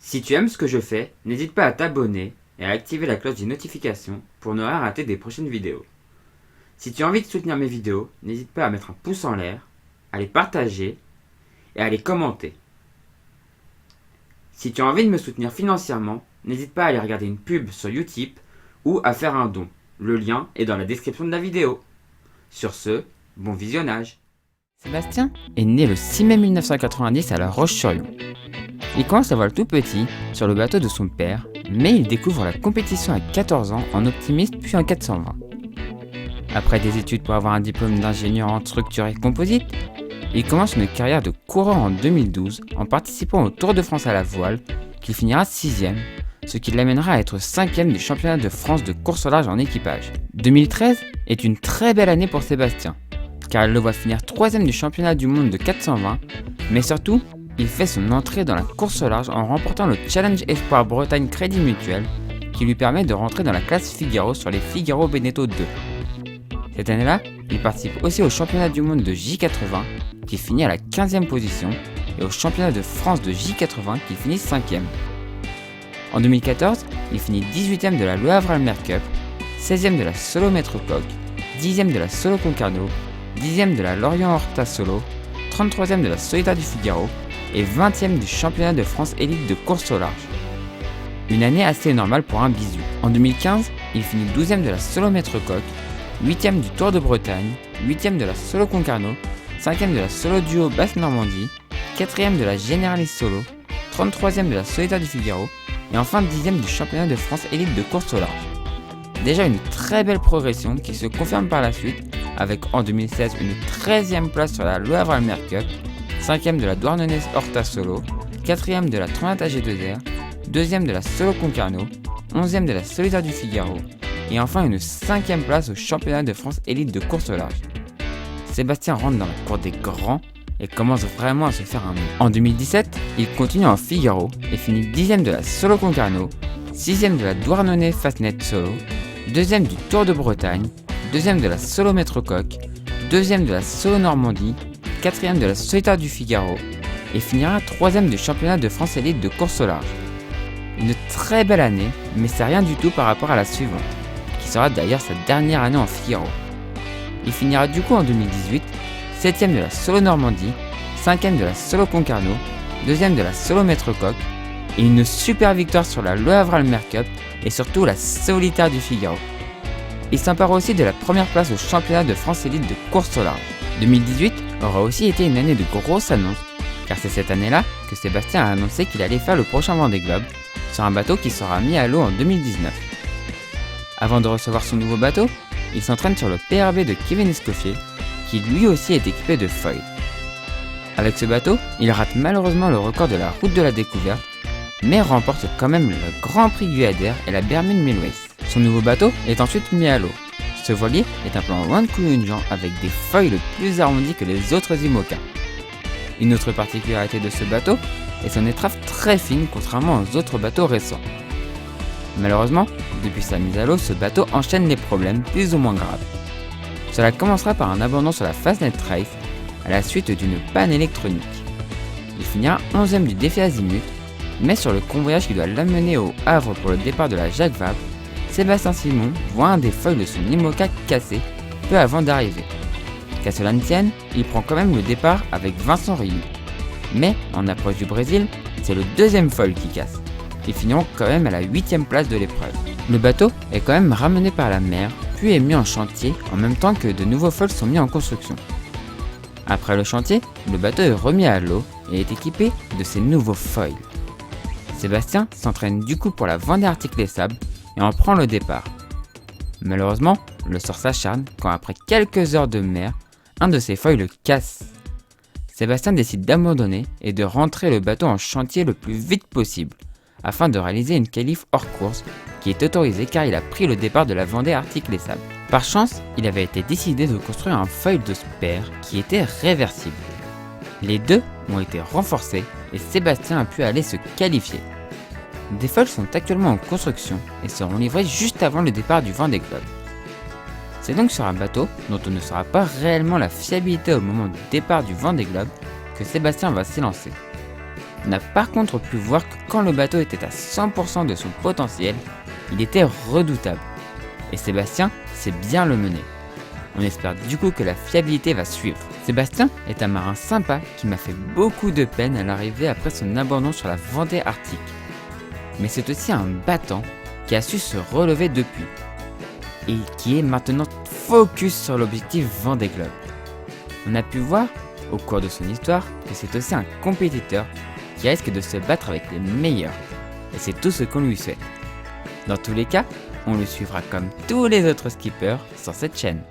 Si tu aimes ce que je fais, n'hésite pas à t'abonner et à activer la cloche des notifications pour ne rien rater des prochaines vidéos. Si tu as envie de soutenir mes vidéos, n'hésite pas à mettre un pouce en l'air, à les partager et à les commenter. Si tu as envie de me soutenir financièrement, n'hésite pas à aller regarder une pub sur Utip ou à faire un don. Le lien est dans la description de la vidéo. Sur ce, bon visionnage. Sébastien est né le 6 mai 1990 à La Roche-sur-Yon. Il commence à voile tout petit sur le bateau de son père, mais il découvre la compétition à 14 ans en optimiste puis en 420. Après des études pour avoir un diplôme d'ingénieur en structure et composite, il commence une carrière de coureur en 2012 en participant au Tour de France à la voile, qu'il finira 6ème, ce qui l'amènera à être 5ème du championnat de France de course au large en équipage. 2013 est une très belle année pour Sébastien, car elle le voit finir 3ème du championnat du monde de 420, mais surtout, il fait son entrée dans la course au large en remportant le Challenge Espoir Bretagne Crédit Mutuel, qui lui permet de rentrer dans la classe Figaro sur les Figaro Beneteau 2. Cette année-là, il participe aussi au championnat du monde de J80, qui finit à la 15e position, et au championnat de France de J80, qui finit 5ème. En 2014, il finit 18ème de la Le Havre-Almer Cup, 16ème de la Solo Maître Coq, 10ème de la Solo Concarneau, 10ème de la Lorient Horta Solo, 33ème de la Solitaire du Figaro et 20ème du championnat de France élite de course au large. Une année assez normale pour un bisu. En 2015, il finit 12ème de la Solo Maître Coq, 8ème du Tour de Bretagne, 8ème de la Solo Concarneau, 5ème de la Solo Duo Basse-Normandie, 4ème de la Généraliste Solo, 33ème de la Solitaire du Figaro et enfin 10ème du championnat de France élite de course au large. Déjà une très belle progression qui se confirme par la suite avec en 2016 une 13ème place sur la Le Havre-Almer Cup, 5ème de la Douarnenez Horta Solo, 4ème de la Tournate AG2R, 2ème de la Solo Concarneau, 11ème de la Solitaire du Figaro et enfin une 5ème place au championnat de France élite de course au large. Sébastien rentre dans la cour des grands et commence vraiment à se faire un nom. En 2017, il continue en Figaro et finit 10ème de la Solo Concarneau, 6ème de la Douarnenez Fastnet Solo, 2ème du Tour de Bretagne, 2ème de la Solo Maître Coq, 2ème de la Solo Normandie, 4ème de la Solitaire du Figaro et finira 3ème du championnat de France élite de course au large. Une très belle année, mais c'est rien du tout par rapport à la suivante, qui sera d'ailleurs sa dernière année en Figaro. Il finira du coup en 2018, 7ème de la Solo Normandie, 5ème de la Solo Concarneau, 2ème de la Solo Maître Coq et une super victoire sur la Le Havre-Almer Cup et surtout la Solitaire du Figaro. Il s'empare aussi de la première place au championnat de France élite de course au large. 2018 aura aussi été une année de grosses annonces, car c'est cette année-là que Sébastien a annoncé qu'il allait faire le prochain Vendée Globe sur un bateau qui sera mis à l'eau en 2019. Avant de recevoir son nouveau bateau, il s'entraîne sur le PRB de Kevin Escoffier, qui lui aussi est équipé de foils. Avec ce bateau, il rate malheureusement le record de la route de la découverte, mais remporte quand même le Grand Prix Guyader et la Bermude Millways. Son nouveau bateau est ensuite mis à l'eau. Ce voilier est un plan One Jean avec des foils plus arrondis que les autres IMOCA. Une autre particularité de ce bateau est son étrave très fine contrairement aux autres bateaux récents. Malheureusement, depuis sa mise à l'eau, ce bateau enchaîne les problèmes plus ou moins graves. Cela commencera par un abandon sur la Fastnet Race à la suite d'une panne électronique. Il finira 11ème du défi Azimut, mais sur le convoyage qui doit l'amener au Havre pour le départ de la Jacques Vabre, Sébastien Simon voit un des foils de son IMOCA cassé peu avant d'arriver. Qu'à cela ne tienne, il prend quand même le départ avec Vincent Rioux. Mais en approche du Brésil, c'est le deuxième foil qui casse. Ils finiront quand même à la 8ème place de l'épreuve. Le bateau est quand même ramené par la mer, puis est mis en chantier en même temps que de nouveaux foils sont mis en construction. Après le chantier, le bateau est remis à l'eau et est équipé de ces nouveaux foils. Sébastien s'entraîne du coup pour la Vendée Arctique Les Sables et en prend le départ. Malheureusement, le sort s'acharne quand après quelques heures de mer, un de ses foils le casse. Sébastien décide d'abandonner et de rentrer le bateau en chantier le plus vite possible, afin de réaliser une qualif hors course qui est autorisée car il a pris le départ de la Vendée Arctique Les Sables. Par chance, il avait été décidé de construire un foil de spare qui était réversible. Les deux ont été renforcés et Sébastien a pu aller se qualifier. Des foils sont actuellement en construction et seront livrés juste avant le départ du Vendée Globe. C'est donc sur un bateau dont on ne saura pas réellement la fiabilité au moment du départ du Vendée Globe que Sébastien va s'élancer. On a par contre pu voir que quand le bateau était à 100% de son potentiel, il était redoutable. Et Sébastien sait bien le mener. On espère du coup que la fiabilité va suivre. Sébastien est un marin sympa qui m'a fait beaucoup de peine à l'arrivée après son abandon sur la Vendée Arctique. Mais c'est aussi un battant qui a su se relever depuis et qui est maintenant focus sur l'objectif Vendée Globe. On a pu voir au cours de son histoire que c'est aussi un compétiteur qui risque de se battre avec les meilleurs et c'est tout ce qu'on lui souhaite. Dans tous les cas, on le suivra comme tous les autres skippers sur cette chaîne.